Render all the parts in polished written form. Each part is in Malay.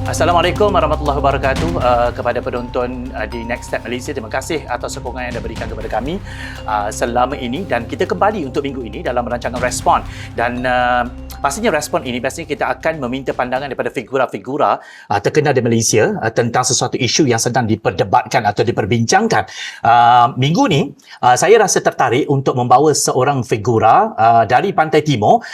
Assalamualaikum warahmatullahi wabarakatuh kepada penonton di Next Step Malaysia. Terima kasih atas sokongan yang anda berikan kepada kami selama ini, dan kita kembali untuk minggu ini dalam rancangan Respon. Dan pastinya Respon ini biasanya kita akan meminta pandangan daripada figura-figura terkenal di Malaysia tentang sesuatu isu yang sedang diperdebatkan atau diperbincangkan. Minggu ni saya rasa tertarik untuk membawa seorang figura dari Pantai Timur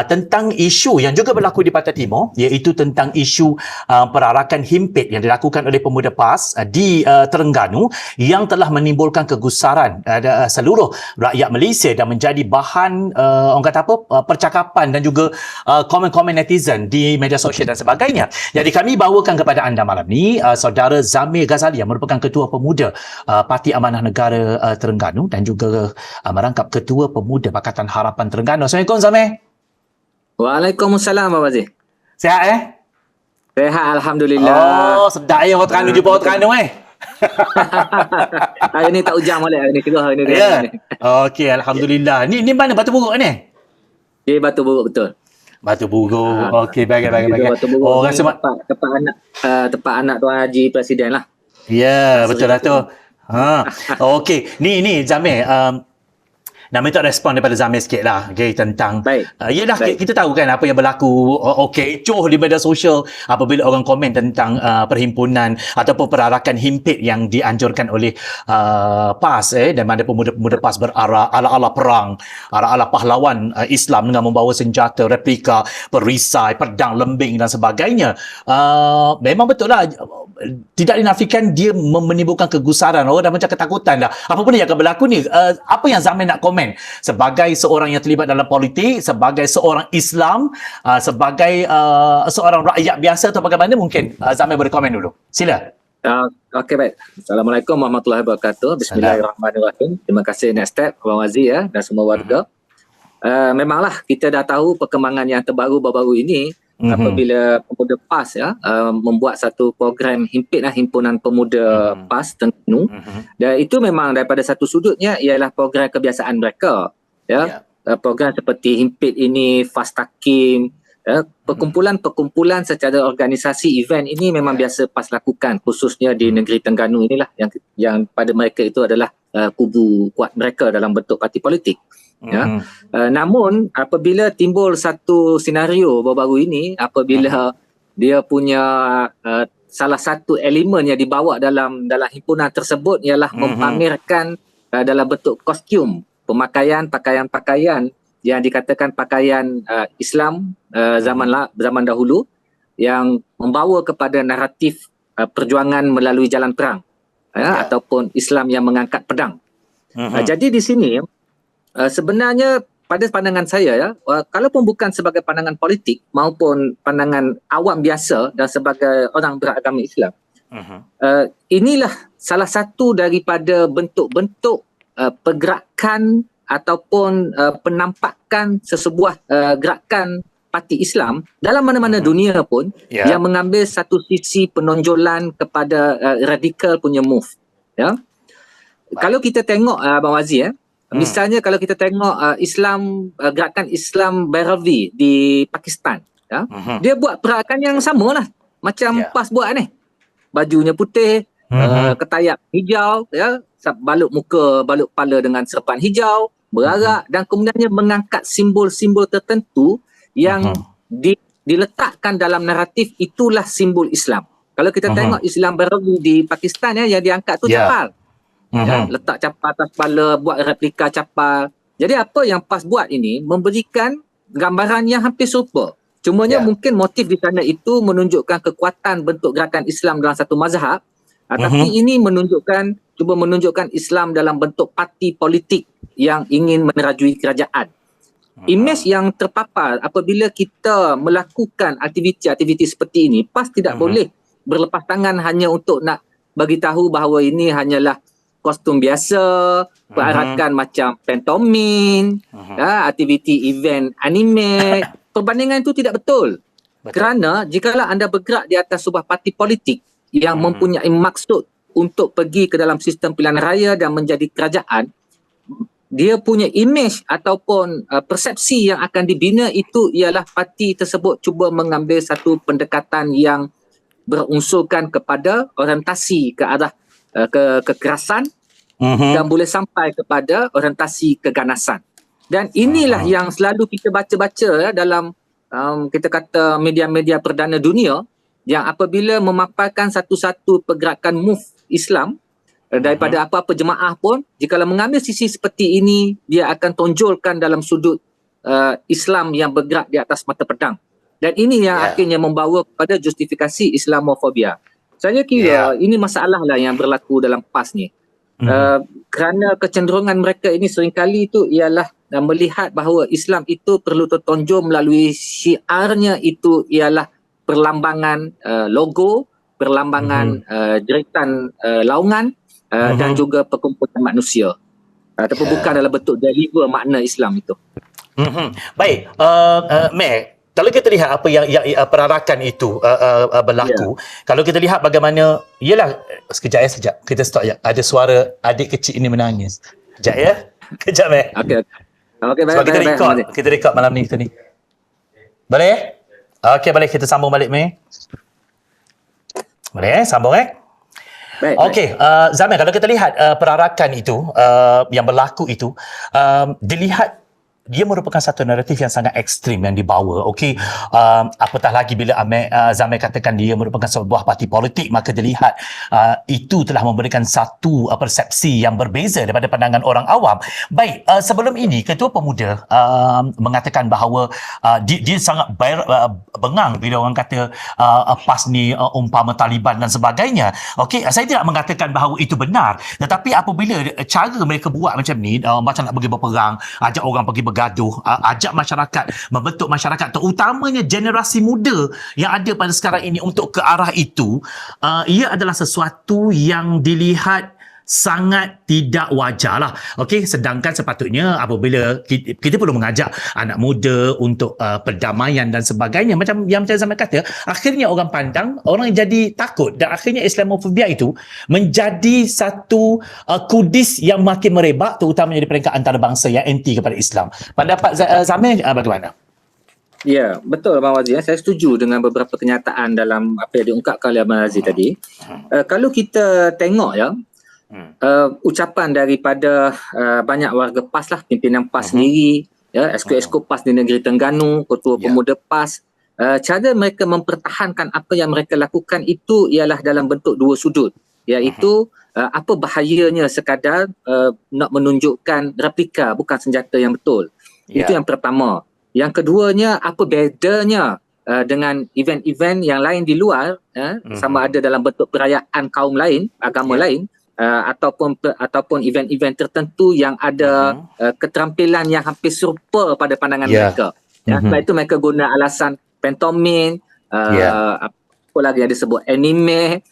tentang isu yang juga berlaku di Pantai Timur, iaitu tentang isu perarakan himpit yang dilakukan oleh pemuda PAS di Terengganu yang telah menimbulkan kegusaran seluruh rakyat Malaysia dan menjadi bahan orang kata apa, percakapan dan juga komen-komen netizen di media sosial dan sebagainya. Jadi kami bawakan kepada anda malam ni saudara Zamir Ghazali yang merupakan Ketua Pemuda Parti Amanah Negara Terengganu dan juga merangkap Ketua Pemuda Pakatan Harapan Terengganu. Assalamualaikum Zamir. Waalaikumsalam Abang Aziz. Sihat Sehat Alhamdulillah. Oh, sedap ya orang Terengganu jumpa orang Terengganu Hari ni tak hujan balik, hari ni cerah hari ni. Ya. Okey, alhamdulillah. Ni mana Batu Buruk ni? Dia Batu Buruk betul. Batu Buruk. Okey, baik. Batu Buruk. Oh, rasa tempat anak Tuan Haji Presiden lah. Ya, betul lah tu. Okey, ni Zamir, nak minta respon daripada Zamir sikit lah, okay, tentang yelah, kita tahu kan apa yang berlaku kecoh di media sosial apabila orang komen tentang perhimpunan ataupun perarakan himpit yang dianjurkan oleh PAS dan mana pemuda-pemuda PAS berarak ala-ala perang, ala-ala pahlawan Islam dengan membawa senjata replika, perisai, pedang, lembing dan sebagainya. Memang betul lah, tidak dinafikan dia menimbulkan kegusaran, orang dah macam ketakutan dah. Apa benda yang akan berlaku ni? Apa yang Zamir nak komen sebagai seorang yang terlibat dalam politik, sebagai seorang Islam, sebagai seorang rakyat biasa atau bagaimana? Mungkin Zamir boleh komen dulu. Sila. Okey, baik. Assalamualaikum warahmatullahi wabarakatuh. Bismillahirrahmanirrahim. Terima kasih Next Step, Abang Aziz dan semua warga. Memanglah kita dah tahu perkembangan yang terbaru baru-baru ini apabila pemuda PAS membuat satu program himpit Himpunan Pemuda PAS Terengganu, dan itu memang daripada satu sudutnya ialah program kebiasaan mereka, program seperti himpit ini, fast takim, perkumpulan-perkumpulan secara organisasi event ini memang biasa PAS lakukan, khususnya di negeri Terengganu inilah yang pada mereka itu adalah kubu kuat mereka dalam bentuk parti politik. Namun apabila timbul satu senario baru-baru ini, apabila dia punya salah satu elemen yang dibawa dalam himpunan tersebut ialah mempamerkan dalam bentuk kostum, pakaian yang dikatakan pakaian Islam zaman dahulu yang membawa kepada naratif perjuangan melalui jalan perang, ataupun Islam yang mengangkat pedang. Jadi di sini sebenarnya pada pandangan saya, kalaupun bukan sebagai pandangan politik maupun pandangan awam biasa dan sebagai orang beragama Islam, inilah salah satu daripada bentuk-bentuk pergerakan ataupun penampakan sesebuah gerakan parti Islam dalam mana-mana dunia pun yang mengambil satu sisi penonjolan kepada radikal punya move. Kalau kita tengok Abang Aziz, misalnya kalau kita tengok gerakan Islam Bahrawi di Pakistan, dia buat pergerakan yang sama lah macam PAS buat ni. Bajunya putih, ketayak hijau, balut muka, balut kepala dengan serpan hijau, berarak, dan kemudiannya mengangkat simbol-simbol tertentu yang diletakkan dalam naratif itulah simbol Islam. Kalau kita tengok Islam Bahrawi di Pakistan yang diangkat tu capal. Letak capal atas kepala, buat replika capal. Jadi apa yang PAS buat ini memberikan gambaran yang hampir serupa. Cumanya mungkin motif di sana itu menunjukkan kekuatan bentuk gerakan Islam dalam satu mazhab, tapi ini cuba menunjukkan Islam dalam bentuk parti politik yang ingin menerajui kerajaan. Imej yang terpapar apabila kita melakukan aktiviti-aktiviti seperti ini, PAS tidak boleh berlepas tangan hanya untuk nak bagi tahu bahawa ini hanyalah kostum biasa, perarakan macam pantomim, aktiviti event anime. Perbandingan itu tidak betul. Kerana jikalau anda bergerak di atas sebuah parti politik yang mempunyai maksud untuk pergi ke dalam sistem pilihan raya dan menjadi kerajaan, dia punya imej ataupun persepsi yang akan dibina itu ialah parti tersebut cuba mengambil satu pendekatan yang berunsurkan kepada orientasi ke arah kekerasan dan boleh sampai kepada orientasi keganasan. Dan inilah yang selalu kita baca-baca dalam kita kata media-media perdana dunia, yang apabila memaparkan satu-satu pergerakan move Islam daripada apa-apa jemaah pun, jikalau mengambil sisi seperti ini, dia akan tonjolkan dalam sudut Islam yang bergerak di atas mata pedang. Dan ini yang akhirnya membawa kepada justifikasi Islamofobia. Saya kira ini masalah lah yang berlaku dalam PAS ni. Kerana kecenderungan mereka ini seringkali itu ialah melihat bahawa Islam itu perlu tertonjol melalui syiarnya, itu ialah perlambangan logo, perlambangan jeritan laungan, dan juga perkumpulan manusia, ataupun bukan dalam bentuk deliver makna Islam itu. Baik, Mac, kalau kita lihat apa yang perarakan itu berlaku, kalau kita lihat bagaimana, yelah, sekejap kita stop ya. Ada suara adik kecil ini menangis. Sekejap ya. Kejap, Mac. Okey, baik. Sebab kita record malam ni kita ni. Boleh? Okey, boleh kita sambung balik, Mac. Boleh sambung Okey, Zamir, kalau kita lihat perarakan itu yang berlaku itu, dilihat dia merupakan satu naratif yang sangat ekstrim yang dibawa. Okey, apatah lagi bila Zamir katakan dia merupakan sebuah parti politik, maka dilihat itu telah memberikan satu persepsi yang berbeza daripada pandangan orang awam. Baik, sebelum ini Ketua Pemuda mengatakan bahawa dia sangat bengang bila orang kata PAS ni umpama Taliban dan sebagainya. Okey, saya tidak mengatakan bahawa itu benar, tetapi apabila cara mereka buat macam ni, macam nak pergi berperang, ajak orang pergi bergaduh, ajak masyarakat, membentuk masyarakat, terutamanya generasi muda yang ada pada sekarang ini untuk ke arah itu, ia adalah sesuatu yang dilihat sangat tidak wajar lah. Okey, sedangkan sepatutnya apabila kita perlu mengajak anak muda untuk perdamaian dan sebagainya, macam Zaman kata, akhirnya orang pandang, orang jadi takut, dan akhirnya Islamofobia itu menjadi satu kudis yang makin merebak, terutamanya di peringkat antarabangsa yang anti kepada Islam. Pendapat Zamir bagaimana? Ya, betul Abang Wazir. Saya setuju dengan beberapa kenyataan dalam apa yang diungkapkan oleh Abang Aziz tadi. Kalau kita tengok ucapan daripada banyak warga PAS lah, pimpinan PAS sendiri, esko-esko PAS di negeri Terengganu, ketua pemuda PAS, cara mereka mempertahankan apa yang mereka lakukan itu ialah dalam bentuk dua sudut, iaitu apa bahayanya sekadar nak menunjukkan replika, bukan senjata yang betul. Itu yang pertama. Yang keduanya, apa bedanya dengan event-event yang lain di luar, sama ada dalam bentuk perayaan kaum lain, agama lain, ataupun event-event tertentu yang ada keterampilan yang hampir serupa pada pandangan mereka. Sebab itu mereka guna alasan pantomim, apa lagi yang disebut anime,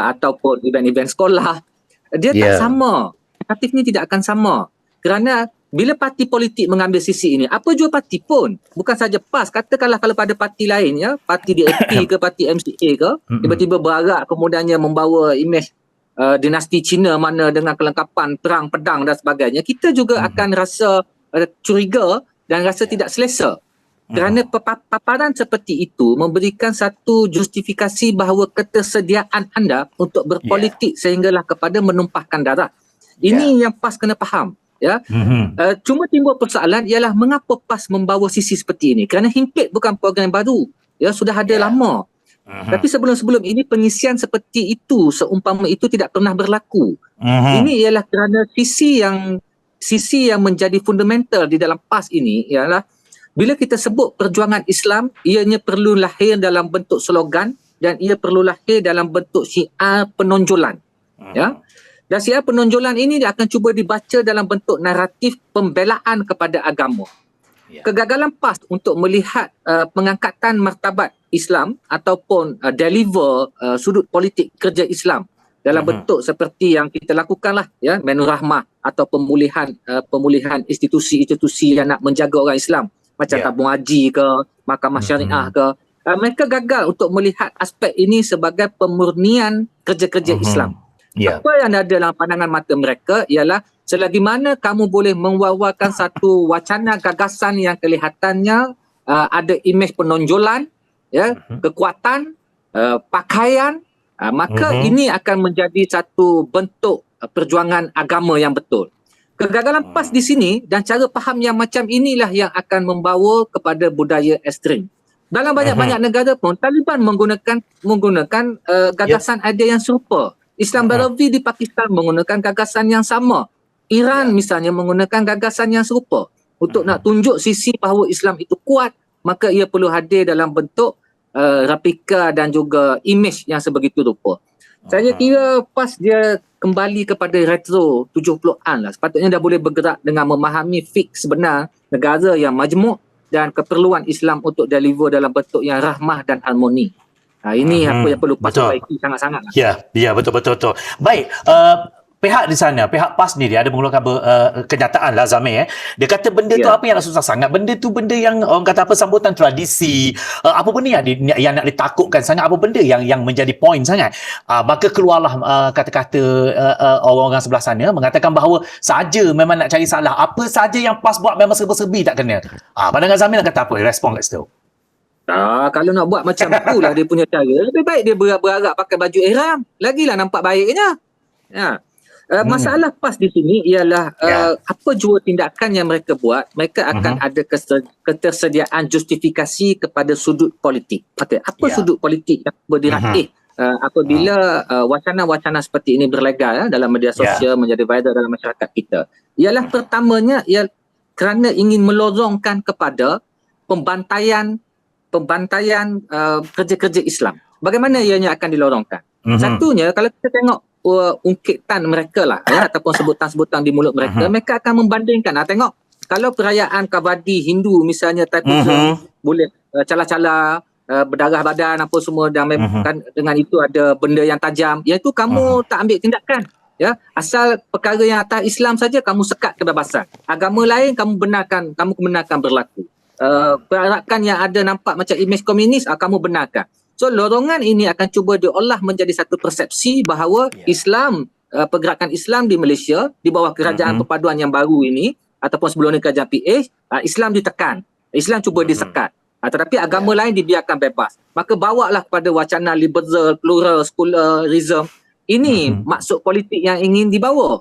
ataupun event-event sekolah. Dia tak sama. Narratif ni tidak akan sama. Kerana bila parti politik mengambil sisi ini, apa jua parti pun, bukan saja PAS, katakanlah kalau pada parti lain, parti DAP ke parti MCA ke, tiba-tiba berarak kemudiannya membawa imej dinasti Cina mana dengan kelengkapan perang pedang dan sebagainya, kita juga akan rasa curiga dan rasa tidak selesa. Kerana paparan seperti itu memberikan satu justifikasi bahawa ketersediaan anda untuk berpolitik sehinggalah kepada menumpahkan darah. Ini yang PAS kena faham. Cuma timbul persoalan ialah mengapa PAS membawa sisi seperti ini. Kerana Himpit bukan program baru, sudah ada lama. Tapi sebelum-sebelum ini pengisian seperti itu, seumpama itu tidak pernah berlaku. Ini ialah kerana sisi yang menjadi fundamental di dalam PAS ini ialah bila kita sebut perjuangan Islam, ianya perlu lahir dalam bentuk slogan dan ia perlu lahir dalam bentuk syiar penonjolan. Dan syiar penonjolan ini dia akan cuba dibaca dalam bentuk naratif pembelaan kepada agama. Kegagalan PAS untuk melihat pengangkatan martabat Islam ataupun deliver sudut politik kerja Islam dalam bentuk seperti yang kita lakukanlah, menu rahmah atau pemulihan institusi-institusi yang nak menjaga orang Islam macam tabung haji ke, mahkamah syariah ke. Mereka gagal untuk melihat aspek ini sebagai pemurnian kerja-kerja Islam. Apa yang ada dalam pandangan mata mereka ialah selagi mana kamu boleh mewawarkan satu wacana gagasan yang kelihatannya ada imej penonjolan, kekuatan, pakaian, maka ini akan menjadi satu bentuk perjuangan agama yang betul. Kegagalan PAS di sini dan cara faham yang macam inilah yang akan membawa kepada budaya ekstrim. Dalam banyak-banyak negara pun Taliban menggunakan gagasan idea yang serupa. Islam Barawi di Pakistan menggunakan gagasan yang sama. Iran misalnya menggunakan gagasan yang serupa. Untuk nak tunjuk sisi bahawa Islam itu kuat, maka ia perlu hadir dalam bentuk replika dan juga imej yang sebegitu rupa. Saya kira PAS dia kembali kepada retro 70-an lah. Sepatutnya dah boleh bergerak dengan memahami fix sebenar negara yang majmuk dan keperluan Islam untuk deliver dalam bentuk yang rahmah dan harmoni. Ini apa yang perlu PAS perbaiki sangat-sangat. Ya, betul. Baik, pihak di sana, pihak PAS ni dia ada mengeluarkan kenyataan lah Zamir. Dia kata benda tu apa yang nak susah sangat? Benda tu benda yang orang kata apa, sambutan tradisi. Apa benda yang nak ditakutkan sangat? Apa benda yang menjadi poin sangat? Maka keluarlah kata-kata orang-orang sebelah sana mengatakan bahawa saja memang nak cari salah. Apa saja yang PAS buat memang serba-serbi tak kena. Pandangan Zamir nak kata apa? Respon kat situ. Kalau nak buat macam itulah dia punya cara, lebih baik dia beragak pakai baju ihram. Lagilah nampak baiknya. Masalah PAS di sini ialah apa jua tindakan yang mereka buat, mereka akan ada ketersediaan justifikasi kepada sudut politik. Apa sudut politik yang berdiraih apabila wacana-wacana seperti ini berlegar dalam media sosial, menjadi viral dalam masyarakat kita. Ialah pertamanya kerana ingin melorongkan kepada pembantaian kerja-kerja Islam. Bagaimana ianya akan dilorongkan? Satunya, kalau kita tengok ungkitan mereka lah, ataupun sebutan-sebutan di mulut mereka, mereka akan membandingkan. Tengok, kalau perayaan Kabadi Hindu misalnya, Taipuza boleh cala-cala, berdarah badan apa semua, dan dengan itu ada benda yang tajam, iaitu kamu tak ambil tindakan. Asal perkara yang atas Islam saja kamu sekat kebebasan. Agama lain kamu benarkan berlaku. Perarakan yang ada nampak macam imej komunis, kamu benarkan. So lorongan ini akan cuba diolah menjadi satu persepsi bahawa Islam, pergerakan Islam di Malaysia di bawah kerajaan perpaduan yang baru ini ataupun sebelum ni kerajaan PH, Islam ditekan, Islam cuba disekat, tetapi agama lain dibiarkan bebas. Maka bawalah kepada wacana liberal, plural, secularism. Ini maksud politik yang ingin dibawa.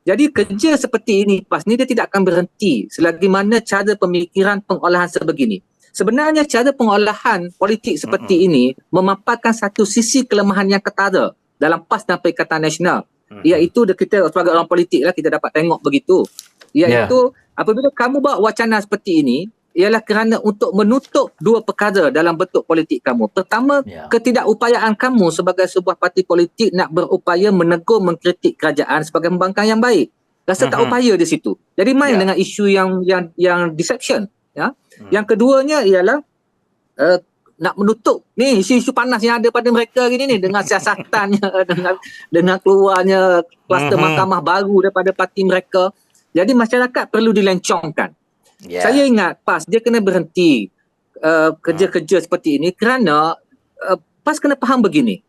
Jadi kerja seperti ini PAS ni dia tidak akan berhenti selagi mana cara pemikiran pengolahan sebegini. Sebenarnya cara pengolahan politik seperti ini memaparkan satu sisi kelemahan yang ketara dalam PAS dan Perikatan Nasional. Iaitu kita sebagai orang politik lah, kita dapat tengok begitu. Iaitu apabila kamu bawa wacana seperti ini, ialah kerana untuk menutup dua perkara dalam bentuk politik kamu. Pertama, ketidakupayaan kamu sebagai sebuah parti politik nak berupaya menegur, mengkritik kerajaan sebagai pembangkang yang baik. Rasa tak upaya di situ. Jadi main dengan isu yang deception. Yang keduanya ialah nak menutup ni isu-isu panas yang ada pada mereka gini ni, dengan siasatannya, dengan keluarnya kluster mahkamah baru daripada parti mereka. Jadi masyarakat perlu dilencongkan. Saya ingat PAS dia kena berhenti kerja-kerja seperti ini kerana PAS kena faham begini.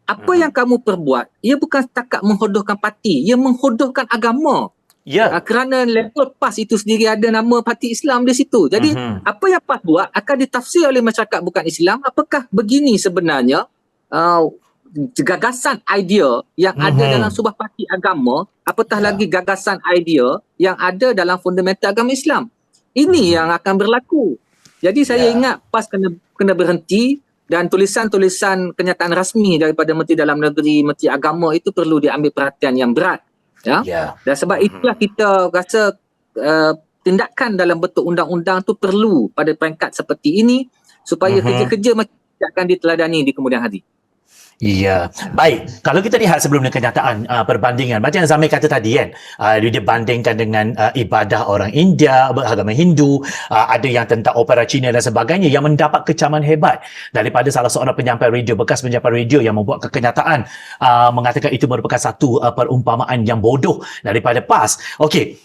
Apa yang kamu perbuat, ia bukan setakat menghodohkan parti, ia menghodohkan agama. Kerana level PAS itu sendiri ada nama parti Islam di situ. Jadi apa yang PAS buat akan ditafsir oleh masyarakat bukan Islam. Apakah begini sebenarnya gagasan idea yang ada dalam sebuah parti agama, apatah lagi gagasan idea yang ada dalam fundamental agama Islam. Ini yang akan berlaku. Jadi saya ingat PAS kena berhenti, dan tulisan-tulisan kenyataan rasmi daripada Menteri Dalam Negeri, Menteri Agama itu perlu diambil perhatian yang berat. Dan sebab itulah kita rasa tindakan dalam bentuk undang-undang tu perlu pada peringkat seperti ini supaya kerja-kerja macam ini akan diteladani di kemudian hari. Baik. Kalau kita lihat sebelum ni kenyataan perbandingan, macam yang Zamir kata tadi kan, dia bandingkan dengan ibadah orang India, beragama Hindu, ada yang tentang opera Cina dan sebagainya yang mendapat kecaman hebat daripada salah seorang penyampai radio, bekas penyampai radio yang membuat kenyataan mengatakan itu merupakan satu perumpamaan yang bodoh daripada PAS. Okey.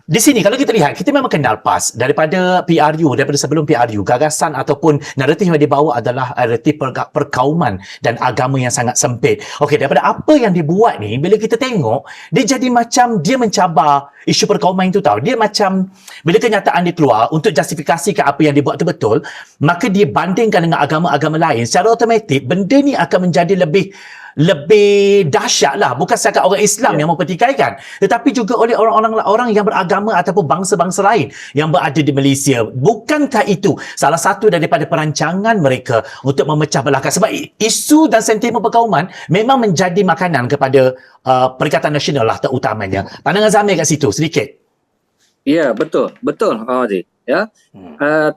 di sini kalau kita lihat, kita memang kenal PAS daripada PRU, daripada sebelum PRU, gagasan ataupun naratif yang dibawa adalah naratif perkauman dan agama yang sangat sempit. Okey, daripada apa yang dibuat ni, bila kita tengok, dia jadi macam dia mencabar isu perkauman itu tahu. Dia macam bila kenyataan dia keluar untuk justifikasikan apa yang dibuat itu betul, maka dia bandingkan dengan agama-agama lain, secara automatik benda ni akan menjadi lebih dahsyat lah, bukan setakat orang Islam yang mempertikaikan, tetapi juga oleh orang yang beragama ataupun bangsa-bangsa lain yang berada di Malaysia. Bukankah itu salah satu daripada perancangan mereka untuk memecah belahkan? Sebab isu dan sentimen perkauman memang menjadi makanan kepada Perikatan Nasional lah terutamanya. Pandangan Zamir kat situ sedikit. Ya, betul Aziz. Ya,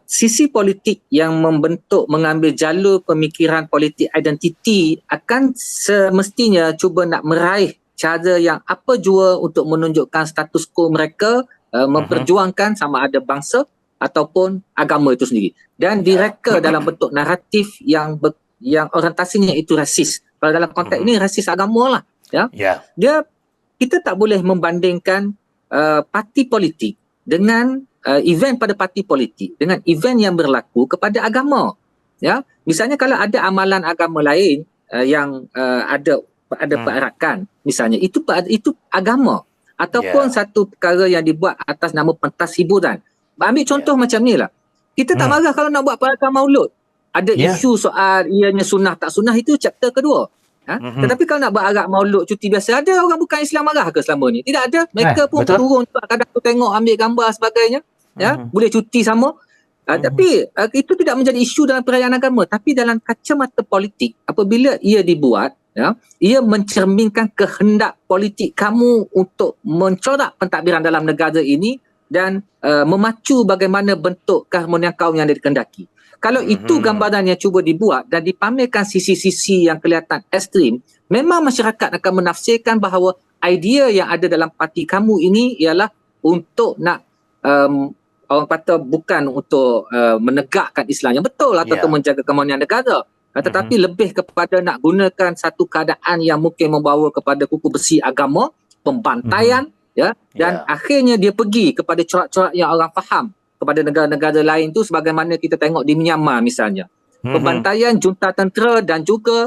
sisi politik yang mengambil jalur pemikiran politik identiti akan semestinya cuba nak meraih cara yang apa jua untuk menunjukkan status quo mereka, memperjuangkan sama ada bangsa ataupun agama itu sendiri, dan direka dalam bentuk naratif yang orientasinya itu rasis. Kalau dalam konteks ini rasis agama lah, ya. Kita tak boleh membandingkan parti politik dengan event pada parti politik dengan event yang berlaku kepada agama, ya. Misalnya kalau ada amalan agama lain yang ada perarakan, misalnya itu agama ataupun satu perkara yang dibuat atas nama pentas hiburan. Ambil contoh macam ni lah, kita tak marah kalau nak buat perarakan maulud. Ada isu soal ianya sunnah tak sunnah, itu chapter kedua. Tetapi kalau nak berarak maulud cuti biasa, ada orang bukan Islam marah ke selama ni? Tidak ada. Mereka pun turun kadang tu tengok, ambil gambar sebagainya, ya, boleh cuti sama. Tapi itu tidak menjadi isu dalam perayaan agama. Tapi dalam kacamata politik, apabila ia dibuat, ya, ia mencerminkan kehendak politik kamu untuk mencorak pentadbiran dalam negara ini dan memacu bagaimana bentuk keharmonian kaum yang dikehendaki. Kalau itu gambaran yang cuba dibuat dan dipamerkan sisi-sisi yang kelihatan ekstrim, memang masyarakat akan menafsirkan bahawa idea yang ada dalam parti kamu ini ialah untuk nak orang kata bukan untuk menegakkan Islam yang betul atau menjaga keamanan negara, tetapi lebih kepada nak gunakan satu keadaan yang mungkin membawa kepada kuku besi agama, pembantaian, ya, dan akhirnya dia pergi kepada corak-corak yang orang faham kepada negara-negara lain tu, sebagaimana kita tengok di Myanmar misalnya. Pembantaian junta tentera dan juga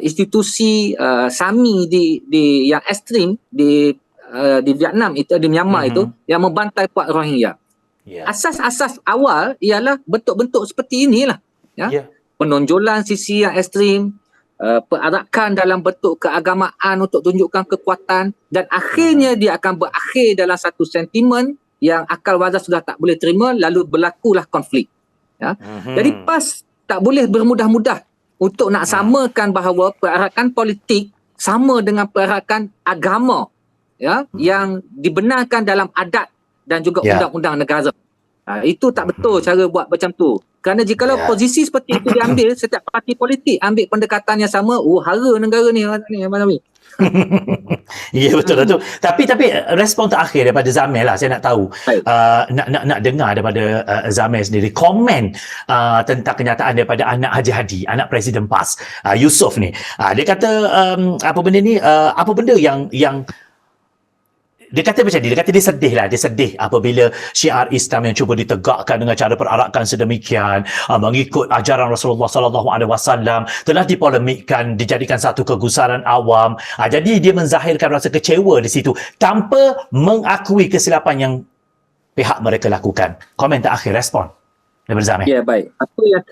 institusi SAMI di yang ekstrim di Vietnam itu, di Myanmar itu, yang membantai puak Rohingya. Asas-asas awal ialah bentuk-bentuk seperti inilah, ya. Penonjolan sisi yang ekstrim, perarakan dalam bentuk keagamaan untuk tunjukkan kekuatan, dan akhirnya dia akan berakhir dalam satu sentimen yang akal waras sudah tak boleh terima, lalu berlakulah konflik, ya. Jadi PAS tak boleh bermudah-mudah untuk nak samakan bahawa perarakan politik sama dengan perarakan agama, ya, yang dibenarkan dalam adat dan juga undang-undang negara. Itu tak betul cara buat macam tu. Kerana jikalau posisi seperti itu diambil, setiap parti politik ambil pendekatan yang sama, hara negara ni mana ni. Ya, betul. Tapi respon terakhir daripada Zamir lah, saya nak tahu, nak dengar daripada Zamir sendiri komen tentang kenyataan daripada anak Haji Hadi, anak Presiden PAS, Yusof ni. Dia kata apa benda yang dia kata macam ni, dia kata dia sedih apabila syiar Islam yang cuba ditegakkan dengan cara perarakan sedemikian, mengikut ajaran Rasulullah SAW, telah dipolemikkan, dijadikan satu kegusaran awam. Jadi dia menzahirkan rasa kecewa di situ tanpa mengakui kesilapan yang pihak mereka lakukan. Komen terakhir, respon daripada Zamir. Ya, baik.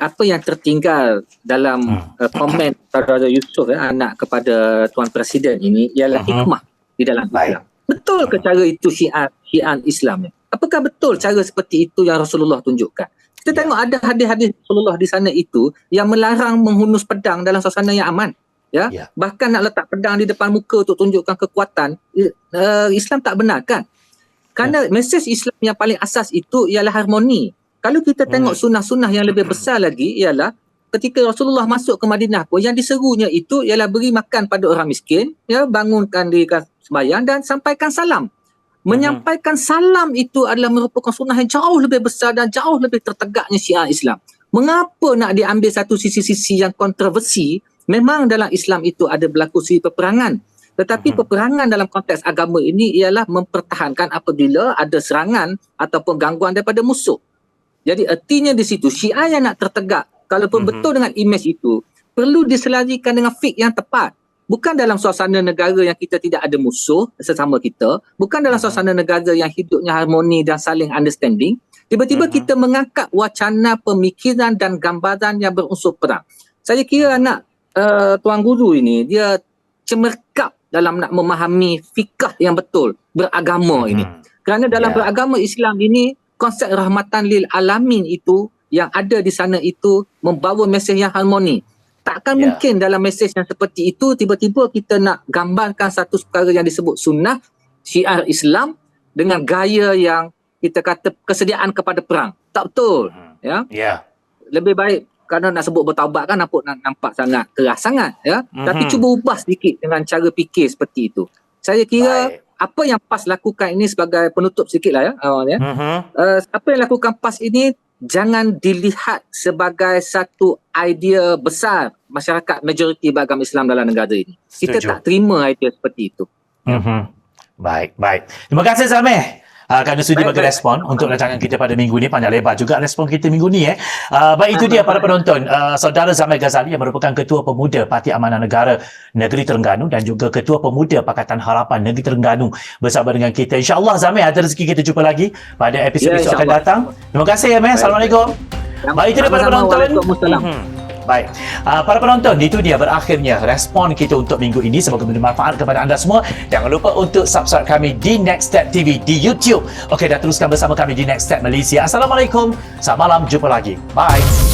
Apa yang tertinggal dalam komen Saudara Yusof, anak kepada Tuan Presiden ini, ialah hikmah di dalam Islam. Betul ke cara itu syiar Islam? Apakah betul cara seperti itu yang Rasulullah tunjukkan? Kita tengok ada hadis-hadis Rasulullah di sana itu yang melarang menghunus pedang dalam suasana yang aman. Ya? Bahkan nak letak pedang di depan muka untuk tunjukkan kekuatan. Islam tak benarkan. Kerana mesej Islam yang paling asas itu ialah harmoni. Kalau kita tengok sunnah-sunnah yang lebih besar lagi ialah ketika Rasulullah masuk ke Madinah pun, yang diserunya itu ialah beri makan pada orang miskin, ya, bangunkan dirikan sembahyang dan sampaikan salam. Menyampaikan salam itu adalah merupakan sunnah yang jauh lebih besar dan jauh lebih tertegaknya syiar Islam. Mengapa nak diambil satu sisi-sisi yang kontroversi? Memang dalam Islam itu ada berlaku sisi peperangan, Tetapi peperangan dalam konteks agama ini ialah mempertahankan apabila ada serangan ataupun gangguan daripada musuh. Jadi ertinya di situ Syiah yang nak tertegak, kalaupun betul dengan imej itu, perlu diselarikan dengan fik yang tepat. Bukan dalam suasana negara yang kita tidak ada musuh sesama kita, bukan dalam suasana negara yang hidupnya harmoni dan saling understanding. Tiba-tiba kita mengangkat wacana pemikiran dan gambaran yang berunsur perang. Saya kira anak Tuan Guru ini, dia cemerkap dalam nak memahami fikah yang betul beragama ini. Kerana dalam beragama Islam ini, konsep rahmatan lil alamin itu yang ada di sana itu membawa mesej yang harmoni. Takkan mungkin dalam mesej yang seperti itu tiba-tiba kita nak gambarkan satu perkara yang disebut sunnah, syiar Islam dengan gaya yang kita kata kesediaan kepada perang. Tak betul. Lebih baik, kerana nak sebut bertaubat kan nampak sangat keras sangat. Tapi cuba ubah sedikit dengan cara fikir seperti itu. Saya kira apa yang PAS lakukan ini sebagai penutup sikit lah apa yang lakukan PAS ini jangan dilihat sebagai satu idea besar masyarakat majoriti beragama Islam dalam negara ini. Kita tak terima idea seperti itu. Baik. Terima kasih Zamir. Kerana sudi bagi respon untuk rancangan kita pada minggu ni. Panjang lebar juga respon kita minggu ni. Baik, itu dia para penonton. Saudara Zamir Ghazali yang merupakan Ketua Pemuda Parti Amanah Negara Negeri Terengganu dan juga Ketua Pemuda Pakatan Harapan Negeri Terengganu bersama dengan kita. InsyaAllah Zamir, ada rezeki kita jumpa lagi pada episod-episod akan datang. Terima kasih Zamir. Assalamualaikum. Baik, itu dia para penonton. Baik, para penonton, itu dia berakhirnya respon kita untuk minggu ini. Semoga bermanfaat kepada anda semua. Jangan lupa untuk subscribe kami di Next Step TV di YouTube. Okey, dan teruskan bersama kami di Next Step Malaysia. Assalamualaikum. Selamat malam, jumpa lagi. Bye.